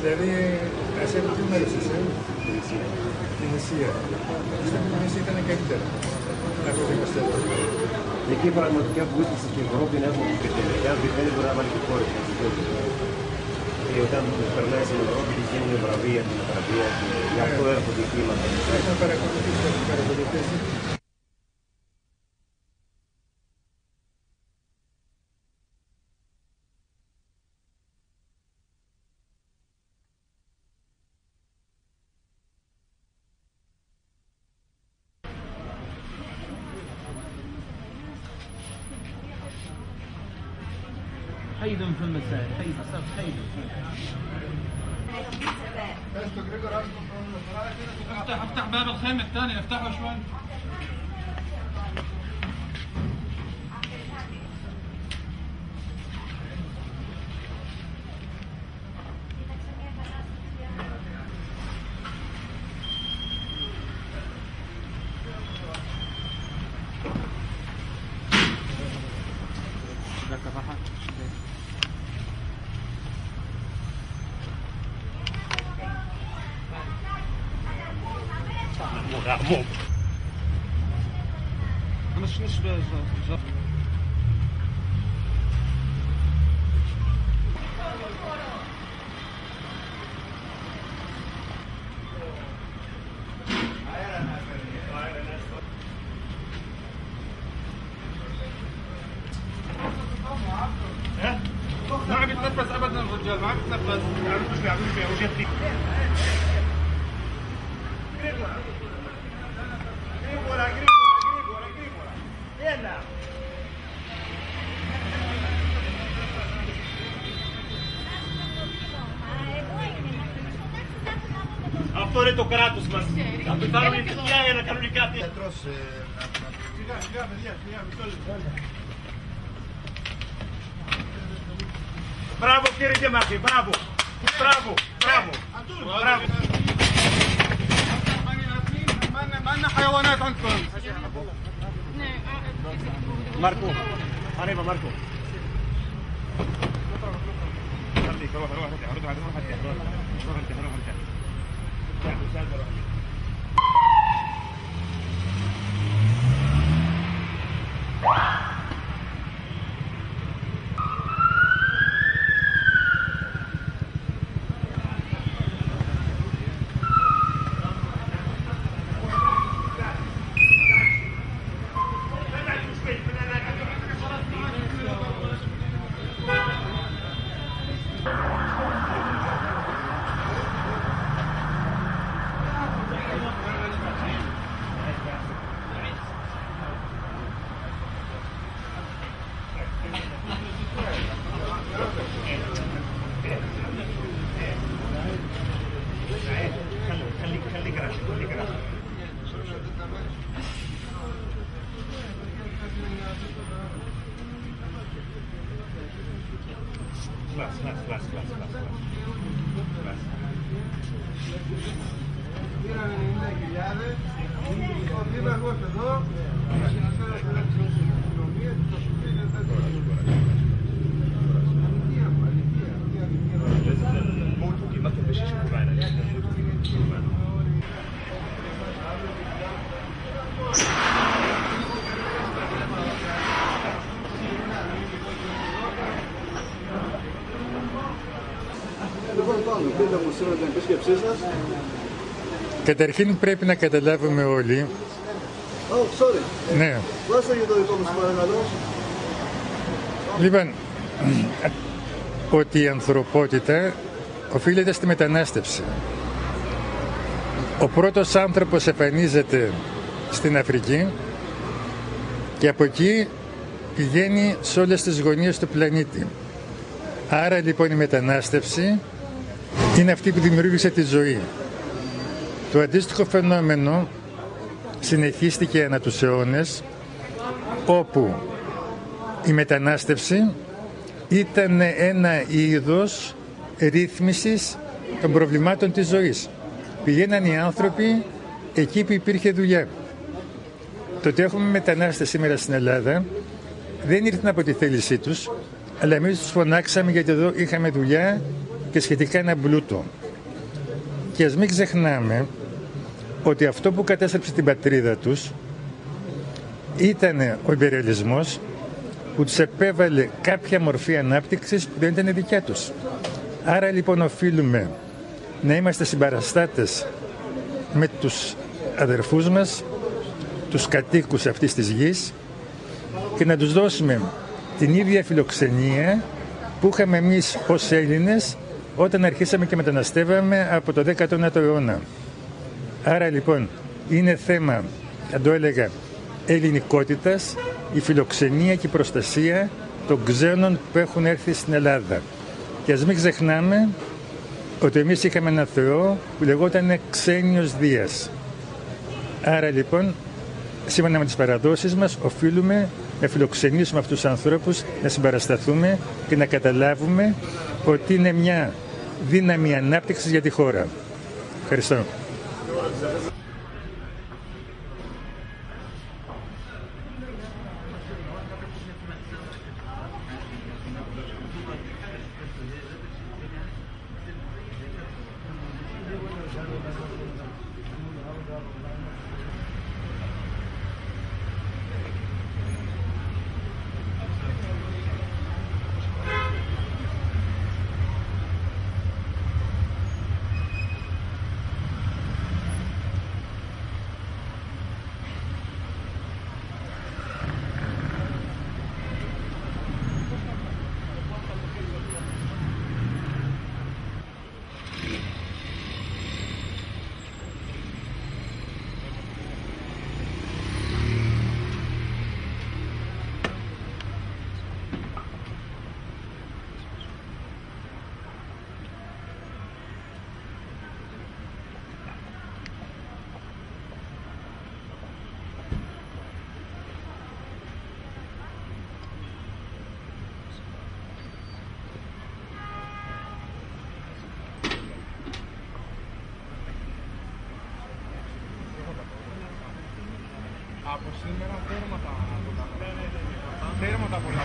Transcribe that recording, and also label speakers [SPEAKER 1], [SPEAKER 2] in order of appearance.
[SPEAKER 1] Δηλαδή, εσύ από τι μέρες είσαι? Την Ισία. Στην Ισία ήταν καλύτερα. Εγώ δεν είμαστε εδώ.
[SPEAKER 2] Εκεί πραγματικά που ήρθε στην Ευρώπη να έχουμε και τελικά, δεν μπορεί να βάλει και χώρες. Και όταν περνάει στην Ευρώπη και γίνουν βραβεία, την βραβεία, γι' αυτό έρχονται κλίματα.
[SPEAKER 1] Θα παρακολουθήσει.
[SPEAKER 3] حيدهم في المساء حيدهم افتح باب الخيمة الثاني افتحه شوي
[SPEAKER 2] غرموم
[SPEAKER 3] انا شنش ما عم يتنفس ابدا الرجال ما عم يتنفس مش بيعملوا فيها وجهتي
[SPEAKER 2] Αυτό είναι το κράτος μας. Θα το κάνουν οι παιδιά για να κάνουν κάτι.
[SPEAKER 1] Σιγά, σιγά, παιδιά, σιγά, μισό λεπτό.
[SPEAKER 2] Μπράβο κύριε Γεμάκη, μπράβο. Μπράβο, μπράβο. Μπράβο.
[SPEAKER 3] معنا حيوانات عندكم
[SPEAKER 2] ماركو قريبة ماركو خليك روح روح
[SPEAKER 1] Καταρχήν πρέπει να καταλάβουμε όλοι. Ναι. Λοιπόν, ότι η ανθρωπότητα οφείλεται στη μετανάστευση. Ο πρώτος άνθρωπος εμφανίζεται στην Αφρική και από εκεί πηγαίνει σε όλες τις γωνίες του πλανήτη. Άρα λοιπόν η μετανάστευση είναι αυτή που δημιούργησε τη ζωή. Το αντίστοιχο φαινόμενο συνεχίστηκε ανά τους αιώνες, όπου η μετανάστευση ήταν ένα είδος ρύθμισης των προβλημάτων της ζωής. Πηγαίναν οι άνθρωποι εκεί που υπήρχε δουλειά. Το ότι έχουμε μετανάστες σήμερα στην Ελλάδα δεν ήρθαν από τη θέλησή τους, αλλά εμείς τους φωνάξαμε γιατί εδώ είχαμε δουλειά και σχετικά ένα πλούτο. Και ας μην ξεχνάμε ότι αυτό που κατέστρεψε την πατρίδα τους ήταν ο ιμπεριαλισμός, που τους επέβαλε κάποια μορφή ανάπτυξης που δεν ήταν δικιά τους. Άρα λοιπόν οφείλουμε να είμαστε συμπαραστάτες με τους αδερφούς μας, τους κατοίκους αυτής της γης, και να τους δώσουμε την ίδια φιλοξενία που είχαμε εμείς ως Έλληνες όταν αρχίσαμε και μεταναστεύαμε από το 19ο αιώνα. Άρα λοιπόν είναι θέμα, θα το έλεγα, ελληνικότητας, η φιλοξενία και η προστασία των ξένων που έχουν έρθει στην Ελλάδα. Και ας μην ξεχνάμε ότι εμείς είχαμε ένα Θεό που λεγόταν Ξένιος Δίας. Άρα λοιπόν, σύμφωνα με τις παραδόσεις μας, οφείλουμε να φιλοξενήσουμε αυτούς τους ανθρώπους, να συμπαρασταθούμε και να καταλάβουμε ότι είναι μια δύναμη ανάπτυξης για τη χώρα. Ευχαριστώ.
[SPEAKER 3] Από σήμερα τέρματα πολλά.